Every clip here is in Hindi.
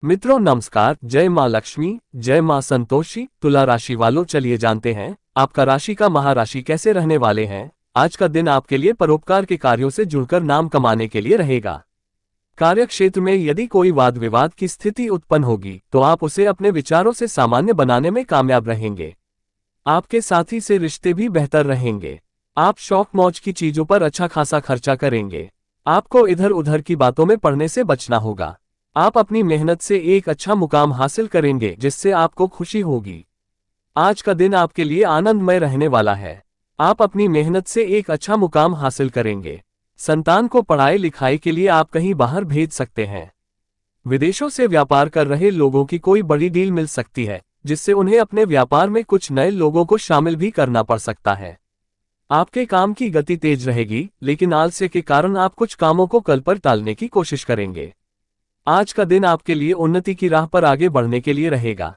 मित्रों नमस्कार, जय माँ लक्ष्मी, जय माँ संतोषी। तुला राशि वालों, चलिए जानते हैं आपका राशि का महाराशि कैसे रहने वाले हैं। आज का दिन आपके लिए परोपकार के कार्यों से जुड़कर नाम कमाने के लिए रहेगा। कार्य क्षेत्र में यदि कोई वाद विवाद की स्थिति उत्पन्न होगी तो आप उसे अपने विचारों से सामान्य बनाने में कामयाब रहेंगे। आपके साथी से रिश्ते भी बेहतर रहेंगे। आप शौक मौज की चीजों पर अच्छा खासा खर्चा करेंगे। आपको इधर उधर की बातों में पड़ने से बचना होगा। आप अपनी मेहनत से एक अच्छा मुकाम हासिल करेंगे जिससे आपको खुशी होगी। आज का दिन आपके लिए आनंदमय रहने वाला है। आप अपनी मेहनत से एक अच्छा मुकाम हासिल करेंगे। संतान को पढ़ाई लिखाई के लिए आप कहीं बाहर भेज सकते हैं। विदेशों से व्यापार कर रहे लोगों की कोई बड़ी डील मिल सकती है जिससे उन्हें अपने व्यापार में कुछ नए लोगों को शामिल भी करना पड़ सकता है। आपके काम की गति तेज रहेगी, लेकिन आलस्य के कारण आप कुछ कामों को कल पर टालने की कोशिश करेंगे। आज का दिन आपके लिए उन्नति की राह पर आगे बढ़ने के लिए रहेगा।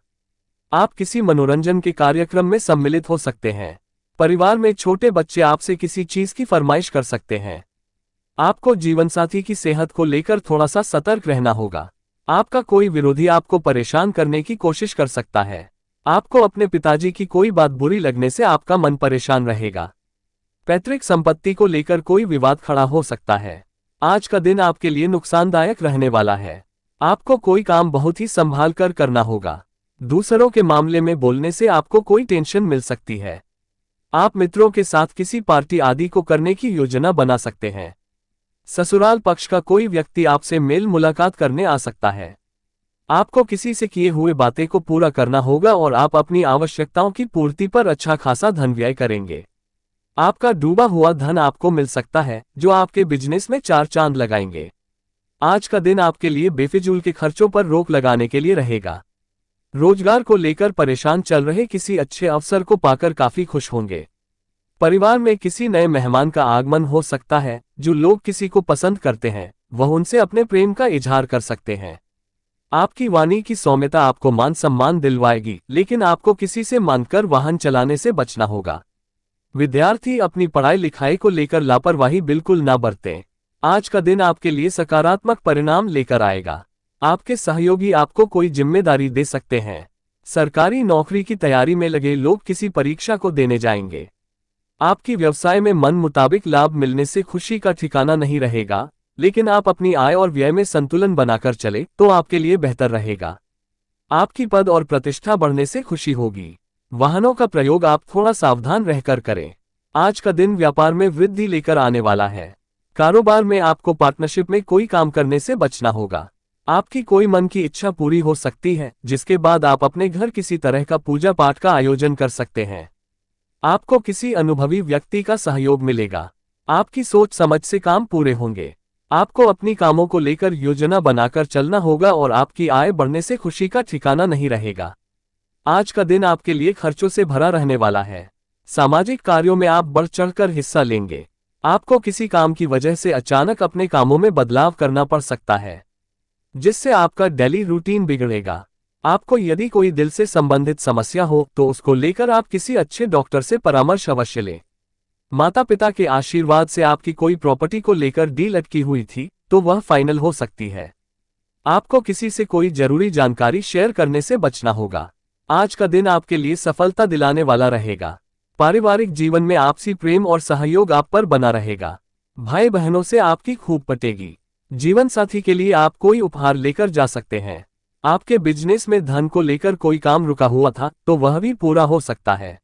आप किसी मनोरंजन के कार्यक्रम में सम्मिलित हो सकते हैं। परिवार में छोटे बच्चे आपसे किसी चीज की फरमाइश कर सकते हैं। आपको जीवनसाथी की सेहत को लेकर थोड़ा सा सतर्क रहना होगा। आपका कोई विरोधी आपको परेशान करने की कोशिश कर सकता है। आपको अपने पिताजी की कोई बात बुरी लगने से आपका मन परेशान रहेगा। पैतृक संपत्ति को लेकर कोई विवाद खड़ा हो सकता है। आज का दिन आपके लिए नुकसानदायक रहने वाला है। आपको कोई काम बहुत ही संभाल कर करना होगा। दूसरों के मामले में बोलने से आपको कोई टेंशन मिल सकती है। आप मित्रों के साथ किसी पार्टी आदि को करने की योजना बना सकते हैं। ससुराल पक्ष का कोई व्यक्ति आपसे मेल मुलाकात करने आ सकता है। आपको किसी से किए हुए बातें को पूरा करना होगा और आप अपनी आवश्यकताओं की पूर्ति पर अच्छा खासा धन व्यय करेंगे। आपका डूबा हुआ धन आपको मिल सकता है जो आपके बिजनेस में चार चांद लगाएंगे। आज का दिन आपके लिए बेफिजूल के खर्चों पर रोक लगाने के लिए रहेगा। रोजगार को लेकर परेशान चल रहे किसी अच्छे अवसर को पाकर काफी खुश होंगे। परिवार में किसी नए मेहमान का आगमन हो सकता है। जो लोग किसी को पसंद करते हैं वह उनसे अपने प्रेम का इजहार कर सकते हैं। आपकी वाणी की सौम्यता आपको मान सम्मान दिलवाएगी, लेकिन आपको किसी से मानकर वाहन चलाने से बचना होगा। विद्यार्थी अपनी पढ़ाई लिखाई को लेकर लापरवाही बिल्कुल ना बरतें। आज का दिन आपके लिए सकारात्मक परिणाम लेकर आएगा। आपके सहयोगी आपको कोई जिम्मेदारी दे सकते हैं। सरकारी नौकरी की तैयारी में लगे लोग किसी परीक्षा को देने जाएंगे। आपकी व्यवसाय में मन मुताबिक लाभ मिलने से खुशी का ठिकाना नहीं रहेगा, लेकिन आप अपनी आय और व्यय में संतुलन बनाकर चले तो आपके लिए बेहतर रहेगा। आपकी पद और प्रतिष्ठा बढ़ने से खुशी होगी। वाहनों का प्रयोग आप थोड़ा सावधान रहकर करें। आज का दिन व्यापार में वृद्धि लेकर आने वाला है। कारोबार में आपको पार्टनरशिप में कोई काम करने से बचना होगा। आपकी कोई मन की इच्छा पूरी हो सकती है, जिसके बाद आप अपने घर किसी तरह का पूजा पाठ का आयोजन कर सकते हैं। आपको किसी अनुभवी व्यक्ति का सहयोग मिलेगा। आपकी सोच समझ से काम पूरे होंगे। आपको अपनी कामों को लेकर योजना बनाकर चलना होगा और आपकी आय बढ़ने से खुशी का ठिकाना नहीं रहेगा। आज का दिन आपके लिए खर्चों से भरा रहने वाला है। सामाजिक कार्यों में आप बढ़ चढ़कर हिस्सा लेंगे। आपको किसी काम की वजह से अचानक अपने कामों में बदलाव करना पड़ सकता है, जिससे आपका डेली रूटीन बिगड़ेगा। आपको यदि कोई दिल से संबंधित समस्या हो तो उसको लेकर आप किसी अच्छे डॉक्टर से परामर्श अवश्य लें। माता पिता के आशीर्वाद से आपकी कोई प्रॉपर्टी को लेकर डील अटकी हुई थी तो वह फाइनल हो सकती है। आपको किसी से कोई जरूरी जानकारी शेयर करने से बचना होगा। आज का दिन आपके लिए सफलता दिलाने वाला रहेगा। पारिवारिक जीवन में आपसी प्रेम और सहयोग आप पर बना रहेगा। भाई बहनों से आपकी खूब पटेगी। जीवन साथी के लिए आप कोई उपहार लेकर जा सकते हैं। आपके बिजनेस में धन को लेकर कोई काम रुका हुआ था तो वह भी पूरा हो सकता है।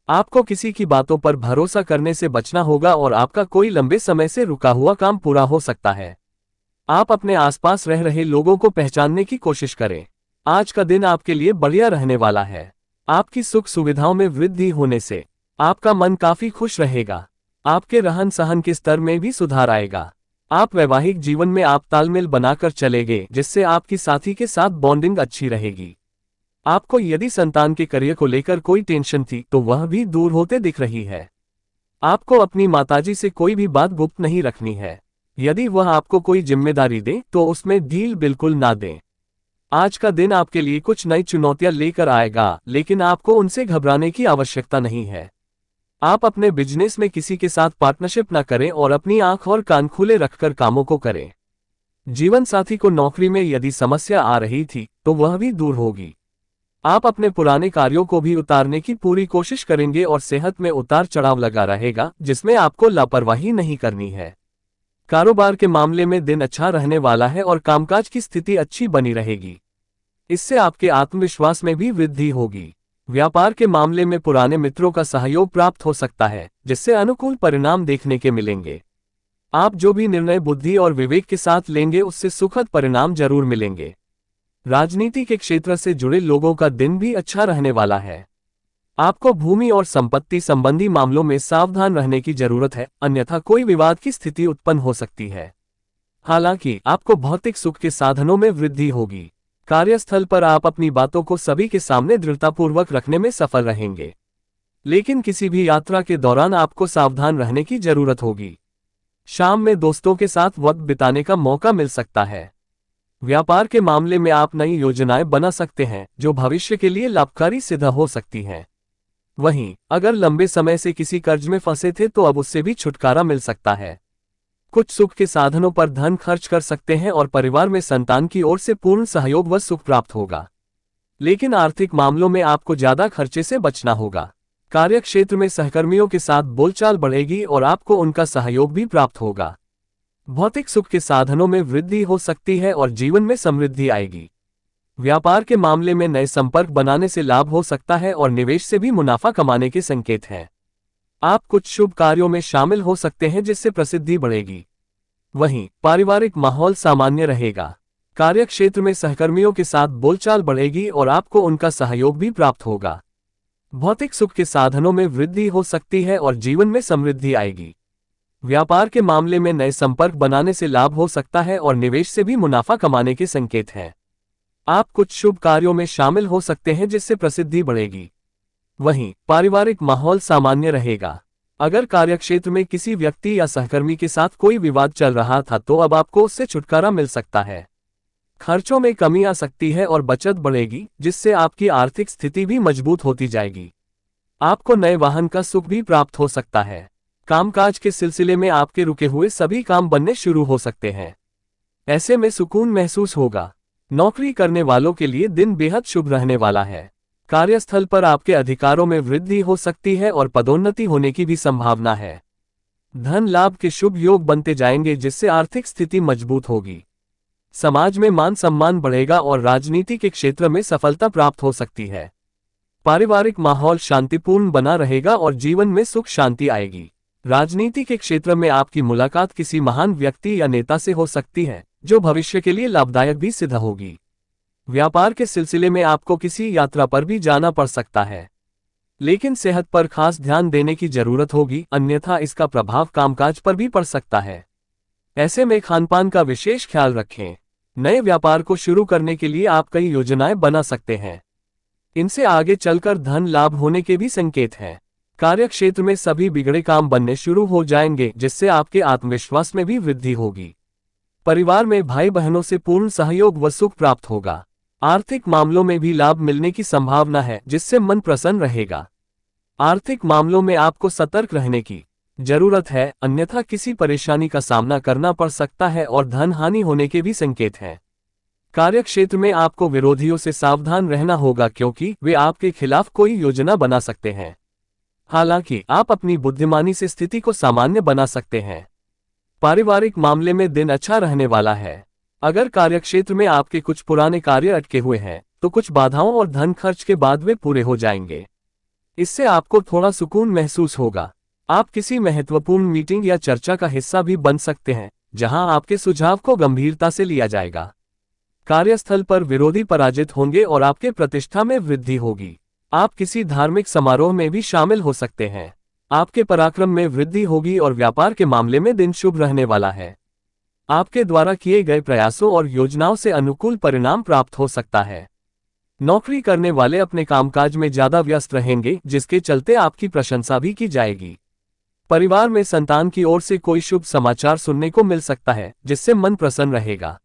आपको किसी की बातों पर भरोसा करने से बचना होगा और आपका कोई लंबे समय से रुका हुआ काम पूरा हो सकता है। आप अपने आसपास रह रहे लोगों को पहचानने की कोशिश करें। आज का दिन आपके लिए बढ़िया रहने वाला है। आपकी सुख सुविधाओं में वृद्धि होने से आपका मन काफी खुश रहेगा। आपके रहन सहन के स्तर में भी सुधार आएगा। आप वैवाहिक जीवन में आप तालमेल बनाकर चलेंगे, जिससे आपकी साथी के साथ बॉन्डिंग अच्छी रहेगी। आपको यदि संतान के करियर को लेकर कोई टेंशन थी तो वह भी दूर होते दिख रही है। आपको अपनी माताजी से कोई भी बात गुप्त नहीं रखनी है। यदि वह आपको कोई जिम्मेदारी दे तो उसमें ढील बिल्कुल ना दें। आज का दिन आपके लिए कुछ नई चुनौतियां लेकर आएगा, लेकिन आपको उनसे घबराने की आवश्यकता नहीं है। आप अपने बिजनेस में किसी के साथ पार्टनरशिप न करें और अपनी आंख और कान खुले रखकर कामों को करें। जीवन साथी को नौकरी में यदि समस्या आ रही थी तो वह भी दूर होगी। आप अपने पुराने कार्यों को भी उतारने की पूरी कोशिश करेंगे और सेहत में उतार चढ़ाव लगा रहेगा, जिसमें आपको लापरवाही नहीं करनी है। कारोबार के मामले में दिन अच्छा रहने वाला है और कामकाज की स्थिति अच्छी बनी रहेगी। इससे आपके आत्मविश्वास में भी वृद्धि होगी। व्यापार के मामले में पुराने मित्रों का सहयोग प्राप्त हो सकता है, जिससे अनुकूल परिणाम देखने के मिलेंगे। आप जो भी निर्णय बुद्धि और विवेक के साथ लेंगे उससे सुखद परिणाम जरूर मिलेंगे। राजनीति के क्षेत्र से जुड़े लोगों का दिन भी अच्छा रहने वाला है। आपको भूमि और संपत्ति संबंधी मामलों में सावधान रहने की जरूरत है, अन्यथा कोई विवाद की स्थिति उत्पन्न हो सकती है। हालांकि आपको भौतिक सुख के साधनों में वृद्धि होगी। कार्यस्थल पर आप अपनी बातों को सभी के सामने दृढ़तापूर्वक रखने में सफल रहेंगे, लेकिन किसी भी यात्रा के दौरान आपको सावधान रहने की जरूरत होगी। शाम में दोस्तों के साथ वक्त बिताने का मौका मिल सकता है। व्यापार के मामले में आप नई योजनाएं बना सकते हैं जो भविष्य के लिए लाभकारी सिद्ध हो सकती हैं। वहीं अगर लंबे समय से किसी कर्ज में फंसे थे तो अब उससे भी छुटकारा मिल सकता है। कुछ सुख के साधनों पर धन खर्च कर सकते हैं और परिवार में संतान की ओर से पूर्ण सहयोग व सुख प्राप्त होगा। लेकिन आर्थिक मामलों में आपको ज्यादा खर्चे से बचना होगा। कार्यक्षेत्र में सहकर्मियों के साथ बोलचाल बढ़ेगी और आपको उनका सहयोग भी प्राप्त होगा। भौतिक सुख के साधनों में वृद्धि हो सकती है और जीवन में समृद्धि आएगी। व्यापार के मामले में नए संपर्क बनाने से लाभ हो सकता है और निवेश से भी मुनाफा कमाने के संकेत हैं। आप कुछ शुभ कार्यों में शामिल हो सकते हैं जिससे प्रसिद्धि बढ़ेगी। वहीं पारिवारिक माहौल सामान्य रहेगा। कार्यक्षेत्र में सहकर्मियों के साथ बोलचाल बढ़ेगी और आपको उनका सहयोग भी प्राप्त होगा। भौतिक सुख के साधनों में वृद्धि हो सकती है और जीवन में समृद्धि आएगी। व्यापार के मामले में नए संपर्क बनाने से लाभ हो सकता है और निवेश से भी मुनाफा कमाने के संकेत हैं। आप कुछ शुभ कार्यों में शामिल हो सकते हैं जिससे प्रसिद्धि बढ़ेगी। वहीं पारिवारिक माहौल सामान्य रहेगा। अगर कार्यक्षेत्र में किसी व्यक्ति या सहकर्मी के साथ कोई विवाद चल रहा था तो अब आपको उससे छुटकारा मिल सकता है। खर्चों में कमी आ सकती है और बचत बढ़ेगी, जिससे आपकी आर्थिक स्थिति भी मजबूत होती जाएगी। आपको नए वाहन का सुख भी प्राप्त हो सकता है। कामकाज के सिलसिले में आपके रुके हुए सभी काम बनने शुरू हो सकते हैं। ऐसे में सुकून महसूस होगा। नौकरी करने वालों के लिए दिन बेहद शुभ रहने वाला है। कार्यस्थल पर आपके अधिकारों में वृद्धि हो सकती है और पदोन्नति होने की भी संभावना है। धन लाभ के शुभ योग बनते जाएंगे, जिससे आर्थिक स्थिति मजबूत होगी। समाज में मान सम्मान बढ़ेगा और राजनीति के क्षेत्र में सफलता प्राप्त हो सकती है। पारिवारिक माहौल शांतिपूर्ण बना रहेगा और जीवन में सुख शांति आएगी। राजनीति के क्षेत्र में आपकी मुलाकात किसी महान व्यक्ति या नेता से हो सकती है, जो भविष्य के लिए लाभदायक भी सिद्ध होगी। व्यापार के सिलसिले में आपको किसी यात्रा पर भी जाना पड़ सकता है, लेकिन सेहत पर खास ध्यान देने की जरूरत होगी, अन्यथा इसका प्रभाव कामकाज पर भी पड़ सकता है। ऐसे में खानपान का विशेष ख्याल रखें। नए व्यापार को शुरू करने के लिए आप कई योजनाएं बना सकते हैं। इनसे आगे चलकर धन लाभ होने के भी संकेत हैं। कार्यक्षेत्र में सभी बिगड़े काम बनने शुरू हो जाएंगे, जिससे आपके आत्मविश्वास में भी वृद्धि होगी। परिवार में भाई बहनों से पूर्ण सहयोग व सुख प्राप्त होगा। आर्थिक मामलों में भी लाभ मिलने की संभावना है, जिससे मन प्रसन्न रहेगा। आर्थिक मामलों में आपको सतर्क रहने की जरूरत है, अन्यथा किसी परेशानी का सामना करना पड़ सकता है और धन हानि होने के भी संकेत हैं। कार्यक्षेत्र में आपको विरोधियों से सावधान रहना होगा, क्योंकि वे आपके खिलाफ कोई योजना बना सकते हैं। हालांकि आप अपनी बुद्धिमानी से स्थिति को सामान्य बना सकते हैं। पारिवारिक मामले में दिन अच्छा रहने वाला है। अगर कार्यक्षेत्र में आपके कुछ पुराने कार्य अटके हुए हैं तो कुछ बाधाओं और धन खर्च के बाद वे पूरे हो जाएंगे। इससे आपको थोड़ा सुकून महसूस होगा। आप किसी महत्वपूर्ण मीटिंग या चर्चा का हिस्सा भी बन सकते हैं, जहां आपके सुझाव को गंभीरता से लिया जाएगा। कार्यस्थल पर विरोधी पराजित होंगे और आपके प्रतिष्ठा में वृद्धि होगी। आप किसी धार्मिक समारोह में भी शामिल हो सकते हैं। आपके पराक्रम में वृद्धि होगी और व्यापार के मामले में दिन शुभ रहने वाला है। आपके द्वारा किए गए प्रयासों और योजनाओं से अनुकूल परिणाम प्राप्त हो सकता है। नौकरी करने वाले अपने कामकाज में ज्यादा व्यस्त रहेंगे, जिसके चलते आपकी प्रशंसा भी की जाएगी। परिवार में संतान की ओर से कोई शुभ समाचार सुनने को मिल सकता है, जिससे मन प्रसन्न रहेगा।